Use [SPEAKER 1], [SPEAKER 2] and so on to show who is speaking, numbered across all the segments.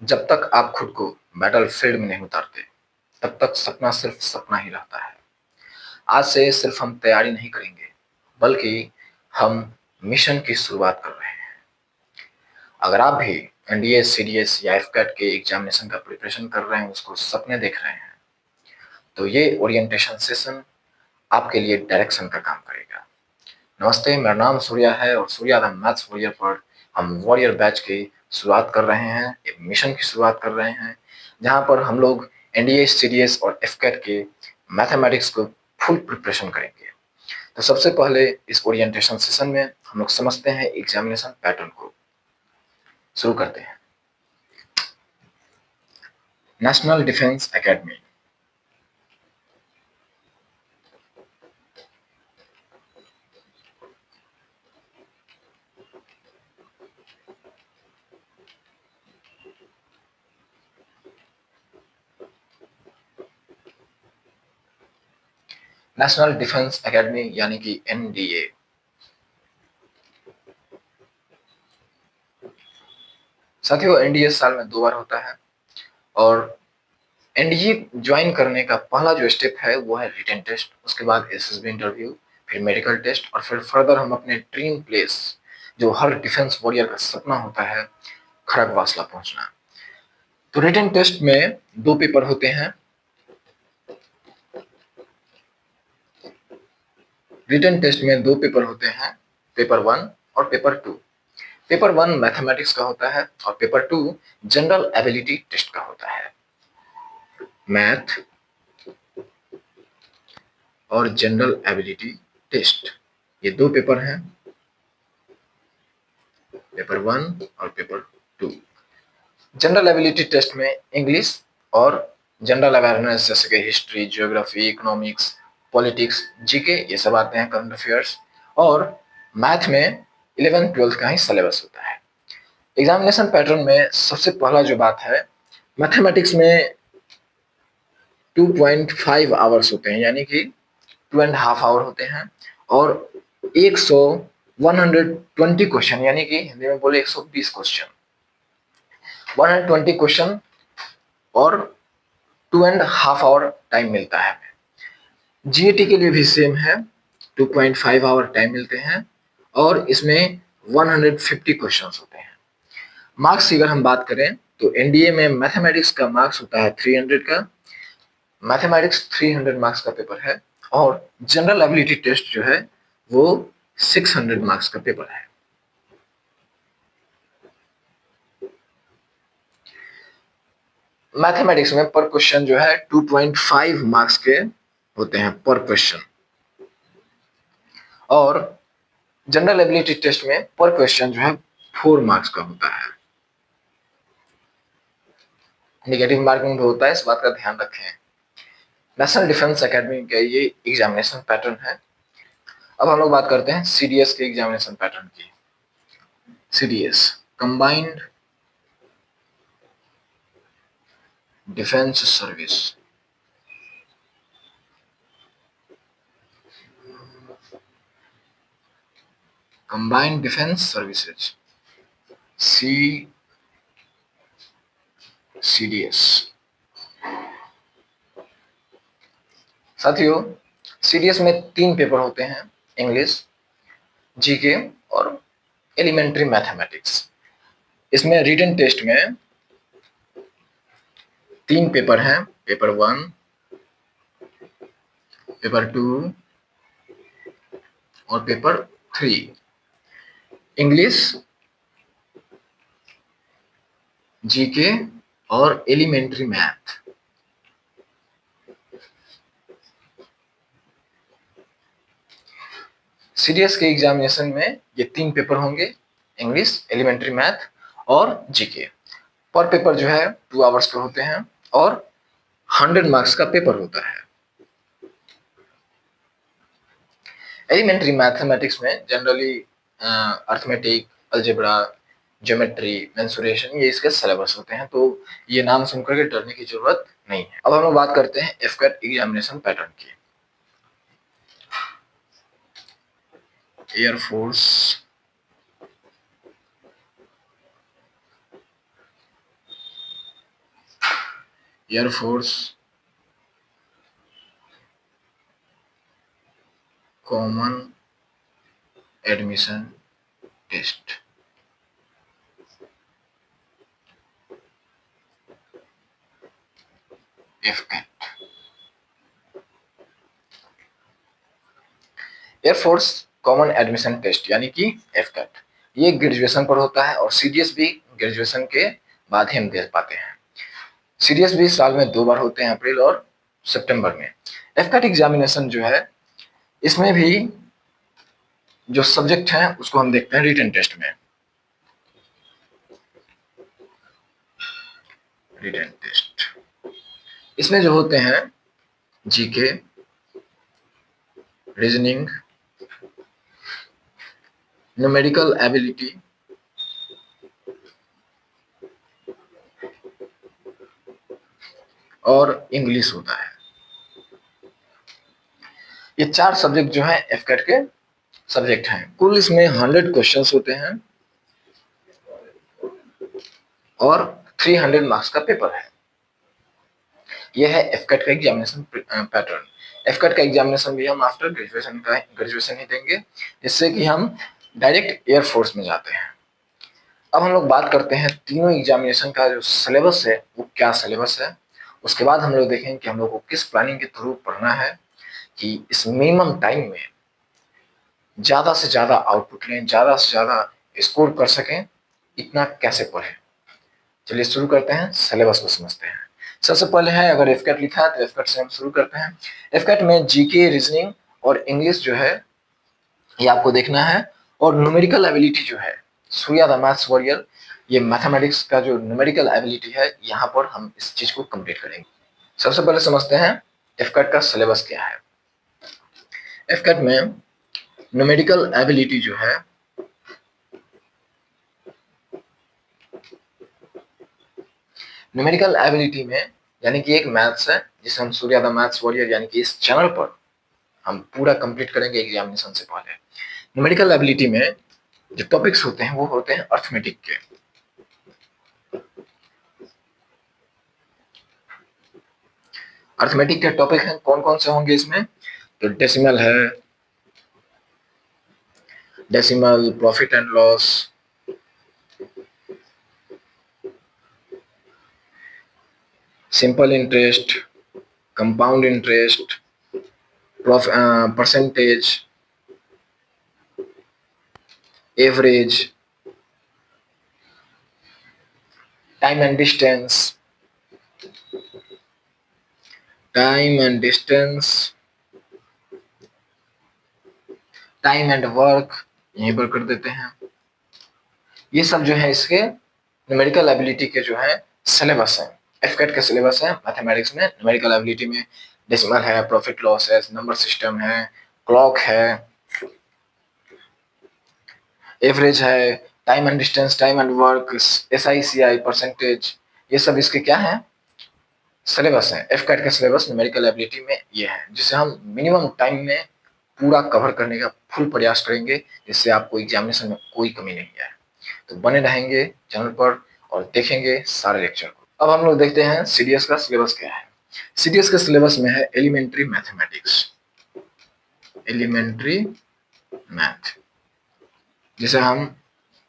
[SPEAKER 1] जब तक आप खुद को बैटलफील्ड में नहीं उतारते, तब तक सपना सिर्फ सपना ही रहता है। आज से सिर्फ हम तैयारी नहीं करेंगे, बल्कि हम मिशन की शुरुआत कर रहे हैं। अगर आप भी एनडीए, सीडीएस या एफकैट के एग्जामिनेशन का प्रिपरेशन कर रहे हैं, उसको सपने देख रहे हैं, तो ये ओरिएंटेशन सेशन आपके लिए डायरेक्शन का काम करेगा। नमस्ते, मेरा नाम सूर्या है और सूर्या द मैथ्स वॉरियर पर हम वॉरियर बैच की शुरुआत कर रहे हैं, एक मिशन की शुरुआत कर रहे हैं, जहां पर हम लोग एनडीए, सीडीएस और एफकैट के मैथमेटिक्स को फुल प्रिपरेशन करेंगे। तो सबसे पहले इस ओरिएंटेशन सेशन में हम लोग समझते हैं एग्जामिनेशन पैटर्न को। शुरू करते हैं। National defence academy. National defence academy यानी कि एनडीए। साथियों, एनडीए साल में 2 बार होता है और एनडीए ज्वाइन करने का पहला जो स्टेप है वो है रिटन टेस्ट, उसके बाद एसएसबी इंटरव्यू, फिर मेडिकल टेस्ट और फिर फर्दर हम अपने ड्रीम प्लेस, जो हर डिफेंस वॉरियर का सपना होता है, खड़गवासला पहुंचना। तो रिटन टेस्ट में 2 पेपर होते हैं। रिटन टेस्ट में 2 पेपर होते हैं, पेपर 1 और पेपर 2। पेपर 1 मैथमेटिक्स का होता है और पेपर 2 जनरल एबिलिटी टेस्ट का होता है। मैथ और जनरल एबिलिटी टेस्ट, ये 2 पेपर हैं, पेपर 1 और पेपर 2। जनरल एबिलिटी टेस्ट में इंग्लिश और जनरल अवेयरनेस जैसे कि history, geography, economics, politics, GK, ये सब आते हैं, करंट अफेयर्स। और मैथ में 11th-12th का ही सिलेबस होता है। एग्जामिनेशन पैटर्न में सबसे पहला जो बात है, मैथमेटिक्स में 2.5 आवर्स होते हैं, यानी कि 2.5 आवर होते हैं और 120 क्वेश्चन, यानी कि हिंदी में बोले 120 क्वेश्चन, 120 क्वेश्चन और 2.5 आवर टाइम मिलता है। जीएटी के लिए भी सेम है, 2.5 आवर टाइम मिलते हैं और इसमें 150 क्वेश्चंस होते हैं। मार्क्स की अगर हम बात करें तो एनडीए में मैथमेटिक्स का मार्क्स होता है 300 का, मैथमेटिक्स 300 मार्क्स का पेपर है और जनरल एबिलिटी टेस्ट जो है वो 600 मार्क्स का पेपर है। मैथमेटिक्स में पर क्वेश्चन जो है 2.5 मार्क्स के होते हैं पर क्वेश्चन और जनरल एबिलिटी टेस्ट में पर क्वेश्चन जो है 4 मार्क्स का होता है। नेगेटिव मार्किंग भी होता है, इस बात का ध्यान रखें। नेशनल डिफेंस एकेडमी का ये एग्जामिनेशन पैटर्न है। अब हम लोग बात करते हैं सीडीएस के एग्जामिनेशन पैटर्न की। CDS combined defence service. Combined defence services, CDS. साथियों, सीडीएस में 3 पेपर होते हैं, इंग्लिश, जीके और एलिमेंट्री मैथमेटिक्स। इसमें रिटन टेस्ट में 3 पेपर हैं, पेपर 1, पेपर 2 और पेपर 3। इंग्लिश, जीके और एलिमेंट्री मैथ। सीडीएस के एग्जामिनेशन में ये 3 पेपर होंगे, इंग्लिश, एलिमेंट्री मैथ और जीके। पर पेपर जो है 2 आवर्स के होते हैं और 100 मार्क्स का पेपर होता है। एलिमेंट्री मैथमेटिक्स में generally arithmetic, algebra, geometry, mensuration, ये इसके सिलेबस होते हैं, तो ये नाम सुनकर के डरने की जरूरत नहीं है। अब हम लोग बात करते हैं एफकैट एग्जामिनेशन पैटर्न की। Air force air force common admission test. AFCAT, air force common admission test यानी कि एफकेट, ये ग्रेजुएशन पर होता है और सीडीएस भी ग्रेजुएशन के बाद ही हम दे पाते हैं। सीडीएस भी साल में 2 बार होते हैं, अप्रैल और सितंबर में। एफकेट एग्जामिनेशन जो है, इसमें भी जो सब्जेक्ट है उसको हम देखते हैं रिटन टेस्ट में। रिटन टेस्ट, इसमें जो होते हैं जीके, रीजनिंग, न्यूमेरिकल एबिलिटी और इंग्लिश होता है। ये 4 सब्जेक्ट जो है एफकेट के सब्जेक्ट हैं। कुल इसमें 100 क्वेश्चंस होते हैं और 300 मार्क्स का पेपर है। यह है एफकेट का एग्जामिनेशन पैटर्न। एफकेट का एग्जामिनेशन भी हम आफ्टर ग्रेजुएशन ही देंगे, जिससे कि हम डायरेक्ट एयरफोर्स में जाते हैं। अब हम लोग बात करते हैं तीनों एग्जामिनेशन का जो सिलेबस है वो क्या सिलेबस है। उसके बाद हम लोग देखेंगे कि हम लोग को किस प्लानिंग के थ्रू पढ़ना है कि इस मिनिमम टाइम में ज्यादा से ज्यादा आउटपुट लें, ज्यादा से ज्यादा स्कोर कर सकें, इतना कैसे पढ़ें। चलिए शुरू करते हैं, सिलेबस को समझते हैं। सबसे पहले है, अगर एफकेट लिखा है तो एफकेट से हम शुरू करते हैं। एफकेट में जीके, रीजनिंग और इंग्लिश जो है ये आपको देखना है, और न्यूमेरिकल एबिलिटी जो है, सूर्या द मैथ्स वॉरियर, ये मैथमेटिक्स का जो न्यूमेरिकल एबिलिटी है, यहाँ पर हम इस चीज को कंप्लीट करेंगे। सबसे पहले समझते हैं एफकेट का सिलेबस क्या है। एफकेट में न्यूमेरिकल एबिलिटी जो है, न्यूमेरिकल एबिलिटी में यानी कि एक मैथ्स है जिसे हम सूर्या द मैथ्स वॉरियर यानी कि इस चैनल पर हम पूरा कंप्लीट करेंगे एग्जामिनेशन से पहले। न्यूमेरिकल एबिलिटी में जो टॉपिक्स होते हैं वो होते हैं अर्थमेटिक के। अर्थमेटिक के टॉपिक हैं, कौन कौन से होंगे इसमें, तो डेसिमल है, decimal, profit and loss, simple interest, compound interest, percentage, average, time and distance, time and distance, time and work, यहीं पर कर देते हैं। ये सब जो है इसके न्यूमेरिकल एबिलिटी के जो है सिलेबस है, एफकेट का सिलेबस है मैथमेटिक्स में। न्यूमेरिकल एबिलिटी में डेसिमल है, प्रॉफिट लॉस है, नंबर सिस्टम है, क्लॉक है, एवरेज है, time and distance, time and work, SICI, percentage, ये सब इसके क्या है, सिलेबस है। एफकेट का सिलेबस न्यूमेरिकल एबिलिटी में ये है, जिसे हम मिनिमम टाइम में पूरा कवर करने का फुल प्रयास करेंगे, जिससे आपको एग्जामिनेशन में कोई कमी नहीं आए। तो बने रहेंगे चैनल पर और देखेंगे सारे लेक्चर को। अब हम लोग देखते हैं सीडीएस का सिलेबस क्या है। सीडीएस के सिलेबस में है एलिमेंट्री मैथमेटिक्स, एलिमेंट्री मैथ, जिसे हम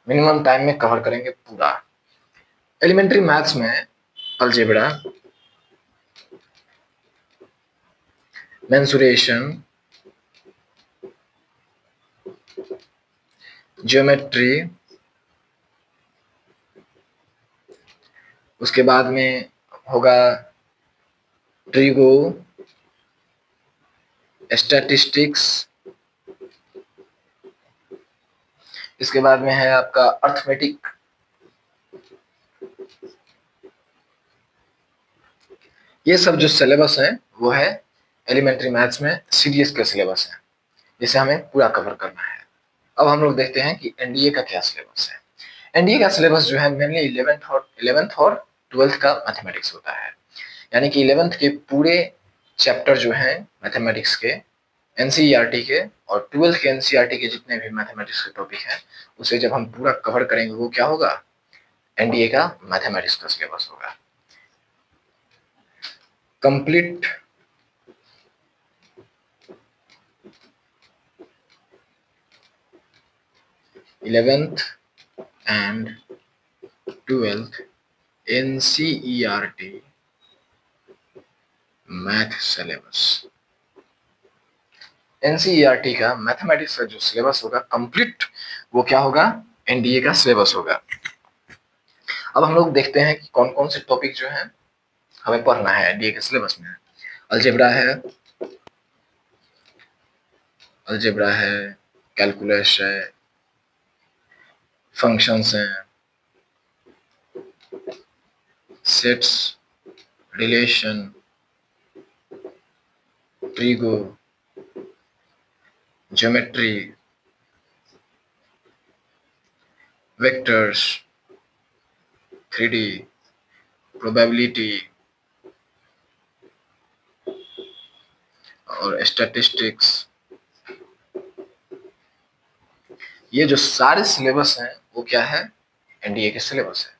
[SPEAKER 1] मिनिमम टाइम में कवर करेंगे पूरा। एलिमेंट्री मैथ्स में अलजेब्रा, मेंसुरेशन, ज्योमेट्री, उसके बाद में होगा ट्रिगो, स्टैटिस्टिक्स, इसके बाद में है आपका अर्थमेटिक, ये सब जो सिलेबस है वो है एलिमेंट्री मैथ्स में सीडीएस का सिलेबस है, जिसे हमें पूरा कवर करना है। अब हम लोग देखते हैं कि एनडीए का क्या सिलेबस है। एनडीए का सिलेबस जो है मेनली 11th और 12th का मैथमेटिक्स होता है, यानी कि 11th के पूरे चैप्टर जो हैं मैथमेटिक्स के, एनसीईआरटी के, और 12th के एनसीईआरटी के जितने भी मैथमेटिक्स के टॉपिक हैं, उसे जब हम पूरा कवर करेंगे वो क्या होगा, एनडीए का मैथमेटिक्स का सिलेबस होगा। Complete eleventh and twelfth NCERT math syllabus. NCERT का मैथमेटिक्स का जो सिलेबस होगा कंप्लीट, वो क्या होगा, NDA का सिलेबस होगा। अब हम लोग देखते हैं कि कौन कौन से टॉपिक जो है हमें पढ़ना है NDA के सिलेबस में। अलजेब्रा है, कैलकुलस है, फंक्शंस हैं, sets, relation, trigo, geometry, vectors, 3D, probability और स्टैटिस्टिक्स। ये जो सारे सिलेबस हैं वो क्या है, NDA के सिलेबस है।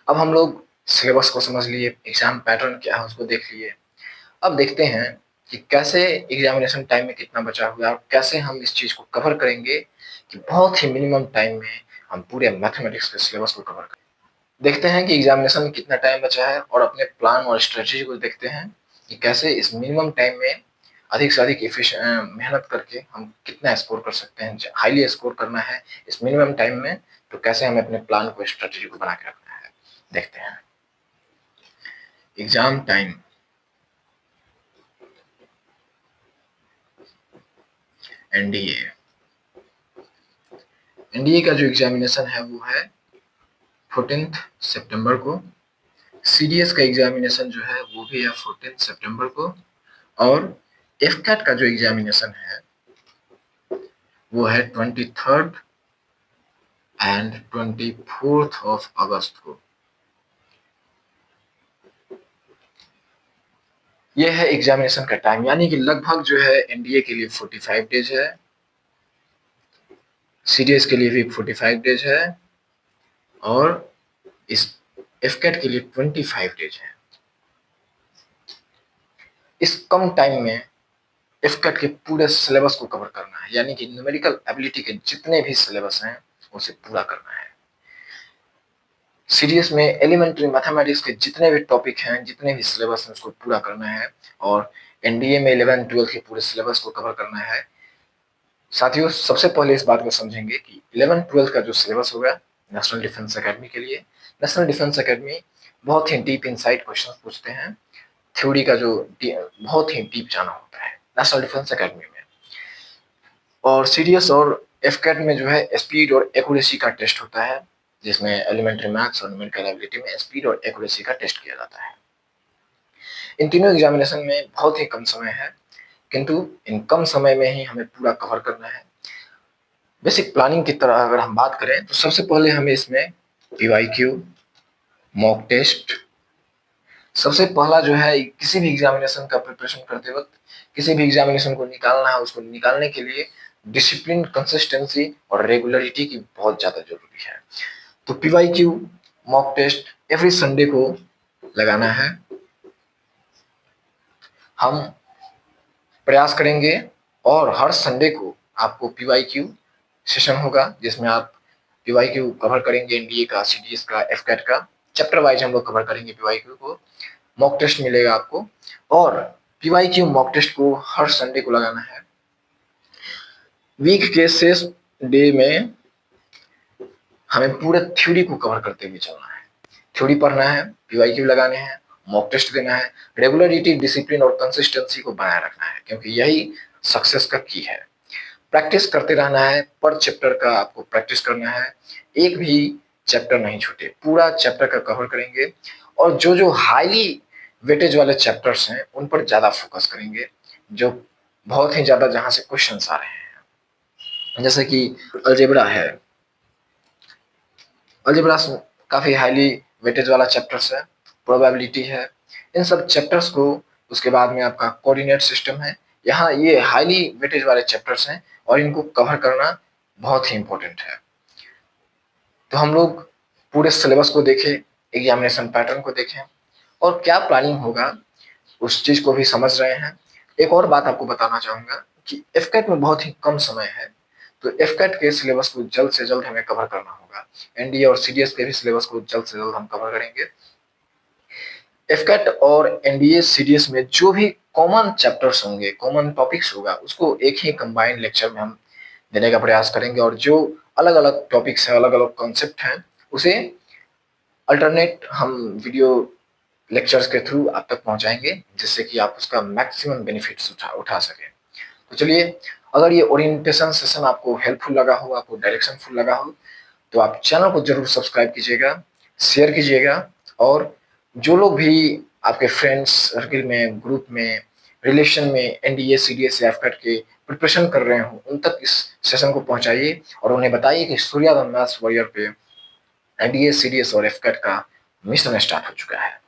[SPEAKER 1] अब हम लोग सिलेबस को समझ लिए, एग्जाम पैटर्न क्या है उसको देख लिए। अब देखते हैं कि कैसे एग्जामिनेशन टाइम में कितना बचा हुआ है और कैसे हम इस चीज को कवर करेंगे कि बहुत ही मिनिमम टाइम में हम पूरे मैथमेटिक्स के सिलेबस को कवर करें। देखते हैं कि एग्जामिनेशन में कितना टाइम बचा है और अपने प्लान और स्ट्रेटजी को देखते हैं कि कैसे इस मिनिमम टाइम में अधिक से अधिक मेहनत करके हम कितना स्कोर कर सकते हैं। हाईली स्कोर करना है इस मिनिमम टाइम में, तो कैसे हमें अपने प्लान को, स्ट्रेटजी को बना के रखना है, देखते हैं। एग्जाम टाइम, NDA का जो एग्जामिनेशन है वो है 14 सितंबर को। CDS का एग्जामिनेशन जो है वो भी है 14 सितंबर को। और FCAT का जो एग्जामिनेशन है वो है 23 एंड 24 ऑफ अगस्त को। ये है एग्जामिनेशन का टाइम, यानी कि लगभग जो है NDA के लिए 45 डेज है, CDS के लिए भी 45 डेज है और इस FCAT के लिए 25 डेज है। इस कम टाइम में FCAT के पूरे सिलेबस को कवर करना है, यानी कि न्यूमेरिकल एबिलिटी के जितने भी सिलेबस हैं उसे पूरा करना है। सीडीएस में एलिमेंट्री मैथमेटिक्स के जितने भी टॉपिक हैं, जितने भी सिलेबस हैं उसको पूरा करना है और NDA में 11 12 के पूरे सिलेबस को कवर करना है। साथियों, सबसे पहले इस बात को समझेंगे कि 11 12 का जो सिलेबस होगा नेशनल डिफेंस एकेडमी के लिए, नेशनल डिफेंस एकेडमी बहुत ही डीप इनसाइट क्वेश्चन पूछते हैं। थ्योरी का जो बहुत ही डीप जाना होता है नेशनल डिफेंस एकेडमी में। और सीडीएस और FCAT में जो है स्पीड और एक्यूरेसी का टेस्ट होता है, जिसमें एलिमेंट्री मैथ्स और न्यूमेरिकल एबिलिटी में स्पीड और एक्यूरेसी का टेस्ट किया जाता है। इन तीनों एग्जामिनेशन में बहुत ही कम समय है, किंतु इन कम समय में ही हमें पूरा कवर करना है। बेसिक प्लानिंग की तरह अगर हम बात करें तो सबसे पहले हमें इसमें PYQ, मॉक टेस्ट, सबसे पहला जो है किसी भी एग्जामिनेशन का प्रिपरेशन करते वक्त किसी भी एग्जामिनेशन को निकालना है, उसको निकालने के लिए डिसिप्लिन, कंसिस्टेंसी और रेगुलरिटी की बहुत ज्यादा जरूरी है। तो PYQ, mock test every Sunday को लगाना है। हम प्रयास करेंगे और हर संडे को आपको PYQ सेशन होगा, जिसमें आप PYQ कवर करेंगे, NDA का, CDS का, FCAT का, चैप्टर वाइज हम लोग कवर करेंगे PYQ को। मॉक टेस्ट मिलेगा आपको और PYQ मॉक टेस्ट को हर संडे को लगाना है। वीक के शेष डे में हमें पूरे थ्योरी को कवर करते हुए चलना है। थ्योरी पढ़ना है, PYQ लगाने हैं, मॉक टेस्ट देना है, रेगुलरिटी, डिसिप्लिन और कंसिस्टेंसी को बनाए रखना है, क्योंकि यही सक्सेस का की है। प्रैक्टिस करते रहना है, पर चैप्टर का आपको प्रैक्टिस करना है, एक भी चैप्टर नहीं छूटे, पूरा चैप्टर का कवर करेंगे और जो जो हाईली वेटेज वाले चैप्टर्स हैं उन पर ज्यादा फोकस करेंगे, जो बहुत ही ज्यादा जहां से क्वेश्चंस आ रहे हैं। जैसे कि अलजेब्रा है, अलजेब्रा काफी हाईली वेटेज वाला चैप्टर्स है, प्रोबेबिलिटी है, इन सब चैप्टर्स को, उसके बाद में आपका कोऑर्डिनेट सिस्टम है, यहाँ ये हाईली वेटेज वाले चैप्टर्स हैं और इनको कवर करना बहुत ही इंपॉर्टेंट है। तो हम लोग पूरे सिलेबस को देखें, एग्जामिनेशन पैटर्न को देखें और क्या प्लानिंग होगा उस चीज़ को भी समझ रहे हैं। एक और बात आपको बताना चाहूँगा कि एफकेट में बहुत ही कम समय है, तो एफकेट के सिलेबस को जल्द से जल्द हमें कवर करना होगा। एनडीए और सीडीएस के भी सिलेबस को जल्द से जल्द हम कवर करेंगे। एफकेट और एनडीए सीडीएस में जो भी कॉमन चैप्टर्स होंगे, कॉमन टॉपिक्स होगा, उसको एक ही कंबाइंड लेक्चर में हम देने का प्रयास करेंगे, और जो अलग-अलग टॉपिक्स हैं, अलग-अलग कॉन्सेप्ट हैं, उसे अल्टरनेट हम वीडियो लेक्चर्स के थ्रू आप तक पहुंचाएंगे, जिससे कि आप उसका मैक्सिमम बेनिफिट्स उठा सकें। तो चलिए, अगर ये ओरिएंटेशन सेशन आपको हेल्पफुल लगा हो, आपको डायरेक्शनफुल लगा हो, तो आप चैनल को जरूर सब्सक्राइब कीजिएगा, शेयर कीजिएगा, और जो लोग भी आपके फ्रेंड्स सर्किल में, ग्रुप में, रिलेशन में एनडीए सीडीएस या एफकेट के प्रिपरेशन कर रहे हो, उन तक इस सेशन को पहुंचाइए और उन्हें बताइए कि सूर्या द मैथ्स वॉरियर पे एनडीए सीडीएस और एफकेट का मिशन स्टार्ट हो चुका है।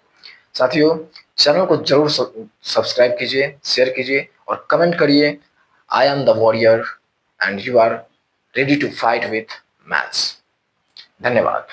[SPEAKER 1] साथियों, चैनल को जरूर सब्सक्राइब कीजिए, शेयर कीजिए और कमेंट करिए, I am the warrior and you are ready to fight with maths. धन्यवाद।